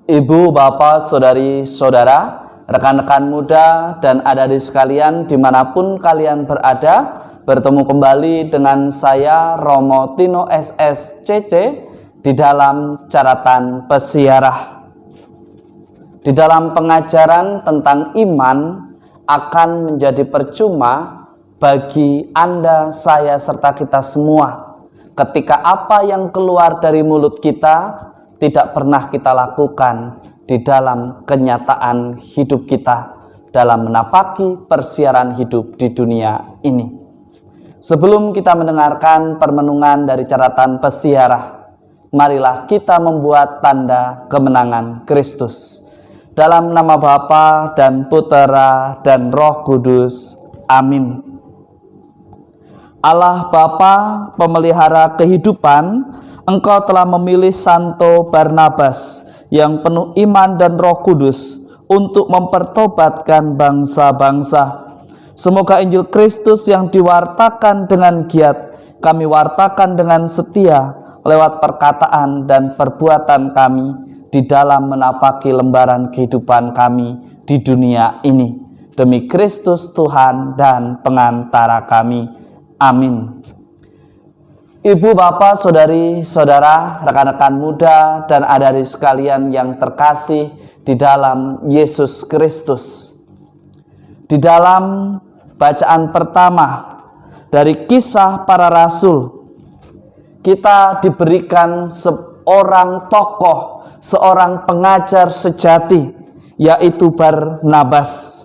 Ibu, bapak, saudari, saudara, rekan-rekan muda, dan adik-adik sekalian dimanapun kalian berada, bertemu kembali dengan saya Romo Tino SSCC di dalam Caratan Pesiarah. Di dalam pengajaran tentang iman akan menjadi percuma bagi Anda, saya, serta kita semua ketika apa yang keluar dari mulut kita tidak pernah kita lakukan di dalam kenyataan hidup kita dalam menapaki persiaran hidup di dunia ini. Sebelum kita mendengarkan permenungan dari Caratan Pesiarah, marilah kita membuat tanda kemenangan Kristus. Dalam nama Bapa dan Putera dan Roh Kudus. Amin. Allah Bapa, pemelihara kehidupan, Engkau telah memilih Santo Barnabas yang penuh iman dan Roh Kudus untuk mempertobatkan bangsa-bangsa. Semoga Injil Kristus yang diwartakan dengan giat kami wartakan dengan setia lewat perkataan dan perbuatan kami di dalam menapaki lembaran kehidupan kami di dunia ini. Demi Kristus Tuhan dan pengantara kami. Amin. Ibu, bapak, saudari, saudara, rekan-rekan muda, dan adik-adik sekalian yang terkasih di dalam Yesus Kristus. Di dalam bacaan pertama dari Kisah Para Rasul, kita diberikan seorang tokoh, seorang pengajar sejati, yaitu Barnabas.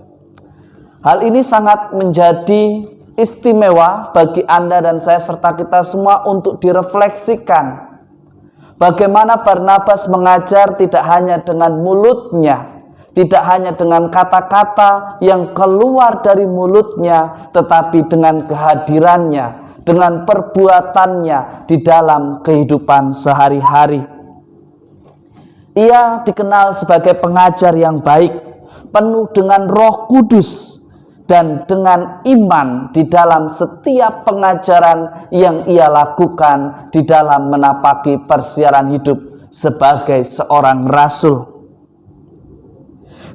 Hal ini sangat menjadi istimewa bagi Anda dan saya serta kita semua untuk direfleksikan. Bagaimana Barnabas mengajar tidak hanya dengan mulutnya, tidak hanya dengan kata-kata yang keluar dari mulutnya, tetapi dengan kehadirannya, dengan perbuatannya di dalam kehidupan sehari-hari. Ia dikenal sebagai pengajar yang baik, penuh dengan Roh Kudus, dan dengan iman di dalam setiap pengajaran yang ia lakukan di dalam menapaki persiaran hidup sebagai seorang rasul.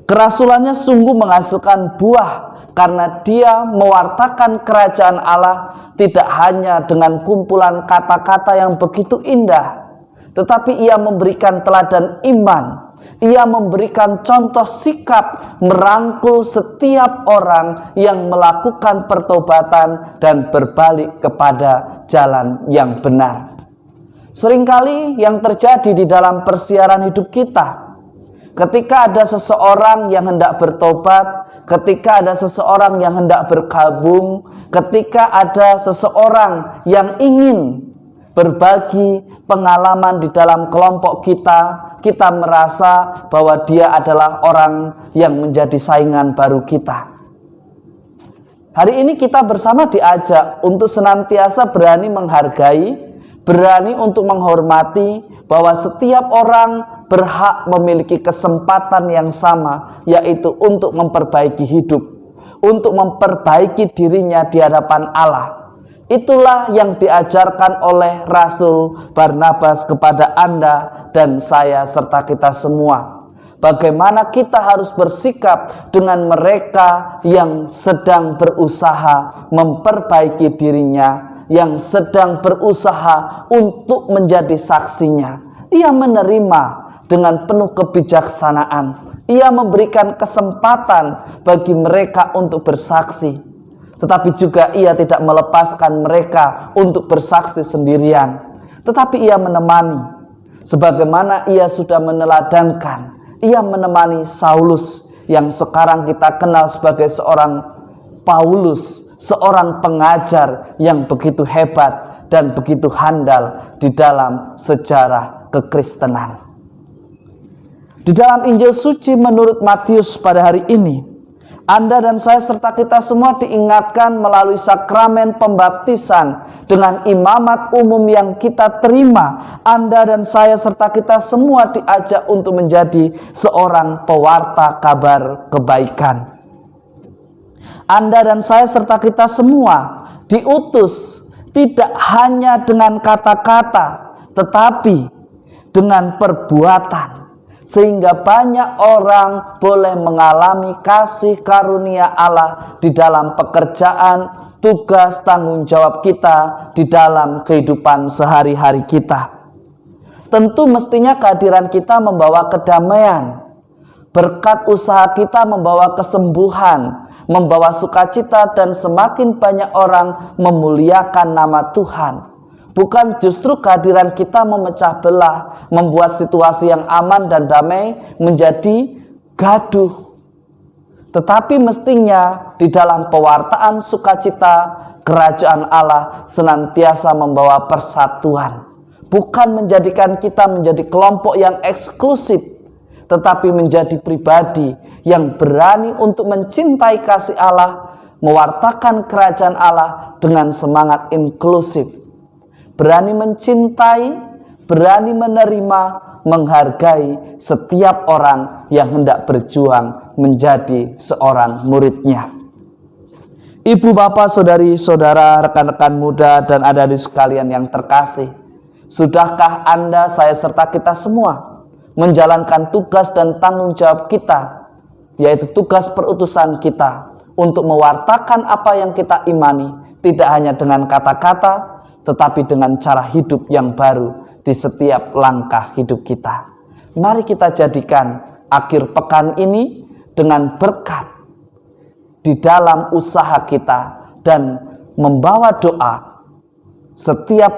Kerasulannya sungguh menghasilkan buah karena dia mewartakan kerajaan Allah tidak hanya dengan kumpulan kata-kata yang begitu indah, tetapi ia memberikan teladan iman. Ia memberikan contoh sikap merangkul setiap orang yang melakukan pertobatan dan berbalik kepada jalan yang benar. Seringkali yang terjadi di dalam persiaran hidup kita, ketika ada seseorang yang hendak bertobat, ketika ada seseorang yang hendak bergabung, ketika ada seseorang yang ingin berbagi pengalaman di dalam kelompok kita merasa bahwa dia adalah orang yang menjadi saingan baru kita. Hari ini kita bersama diajak untuk senantiasa berani menghargai, berani untuk menghormati bahwa setiap orang berhak memiliki kesempatan yang sama, yaitu untuk memperbaiki hidup, untuk memperbaiki dirinya di hadapan Allah. Itulah yang diajarkan oleh Rasul Barnabas kepada Anda dan saya serta kita semua. Bagaimana kita harus bersikap dengan mereka yang sedang berusaha memperbaiki dirinya, yang sedang berusaha untuk menjadi saksinya. Ia menerima dengan penuh kebijaksanaan. Ia memberikan kesempatan bagi mereka untuk bersaksi. Tetapi juga ia tidak melepaskan mereka untuk bersaksi sendirian. Tetapi ia menemani. Sebagaimana ia sudah meneladankan. Ia menemani Saulus yang sekarang kita kenal sebagai seorang Paulus. Seorang pengajar yang begitu hebat dan begitu handal di dalam sejarah kekristenan. Di dalam Injil Suci menurut Matius pada hari ini, Anda dan saya serta kita semua diingatkan melalui sakramen pembaptisan dengan imamat umum yang kita terima. Anda dan saya serta kita semua diajak untuk menjadi seorang pewarta kabar kebaikan. Anda dan saya serta kita semua diutus tidak hanya dengan kata-kata, tetapi dengan perbuatan, sehingga banyak orang boleh mengalami kasih karunia Allah di dalam pekerjaan, tugas, tanggung jawab kita di dalam kehidupan sehari-hari kita. Tentu mestinya kehadiran kita membawa kedamaian, berkat usaha kita membawa kesembuhan, membawa sukacita, dan semakin banyak orang memuliakan nama Tuhan. Bukan justru kehadiran kita memecah belah, membuat situasi yang aman dan damai menjadi gaduh. Tetapi mestinya di dalam pewartaan sukacita, kerajaan Allah senantiasa membawa persatuan. Bukan menjadikan kita menjadi kelompok yang eksklusif, tetapi menjadi pribadi yang berani untuk mencintai kasih Allah, mewartakan kerajaan Allah dengan semangat inklusif. Berani mencintai, berani menerima, menghargai setiap orang yang hendak berjuang menjadi seorang muridnya. Ibu, bapak, saudari, saudara, rekan-rekan muda, dan adik-adik sekalian yang terkasih, sudahkah Anda, saya, serta kita semua menjalankan tugas dan tanggung jawab kita, yaitu tugas perutusan kita untuk mewartakan apa yang kita imani, tidak hanya dengan kata-kata, tetapi dengan cara hidup yang baru di setiap langkah hidup kita. Mari kita jadikan akhir pekan ini dengan berkat di dalam usaha kita dan membawa doa setiap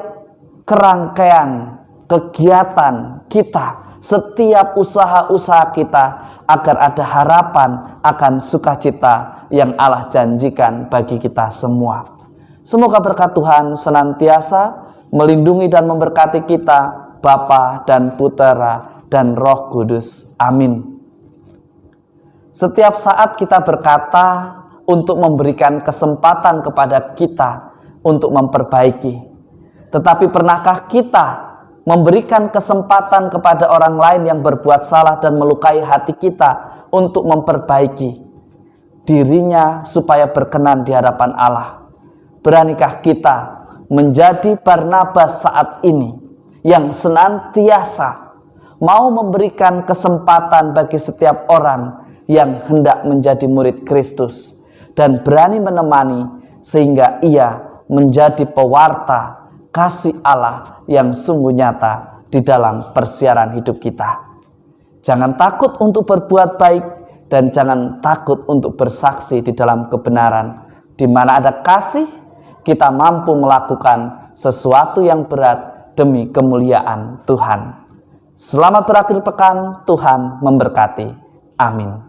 kerangkaian kegiatan kita, setiap usaha-usaha kita, agar ada harapan akan sukacita yang Allah janjikan bagi kita semua. Semoga berkat Tuhan senantiasa melindungi dan memberkati kita, Bapa dan Putera dan Roh Kudus. Amin. Setiap saat kita berkata untuk memberikan kesempatan kepada kita untuk memperbaiki. Tetapi pernahkah kita memberikan kesempatan kepada orang lain yang berbuat salah dan melukai hati kita untuk memperbaiki dirinya supaya berkenan di hadapan Allah? Beranikah kita menjadi Barnabas saat ini yang senantiasa mau memberikan kesempatan bagi setiap orang yang hendak menjadi murid Kristus dan berani menemani sehingga ia menjadi pewarta kasih Allah yang sungguh nyata di dalam persiaran hidup kita. Jangan takut untuk berbuat baik dan jangan takut untuk bersaksi di dalam kebenaran. Di mana ada kasih, kita mampu melakukan sesuatu yang berat demi kemuliaan Tuhan. Selamat berakhir pekan, Tuhan memberkati. Amin.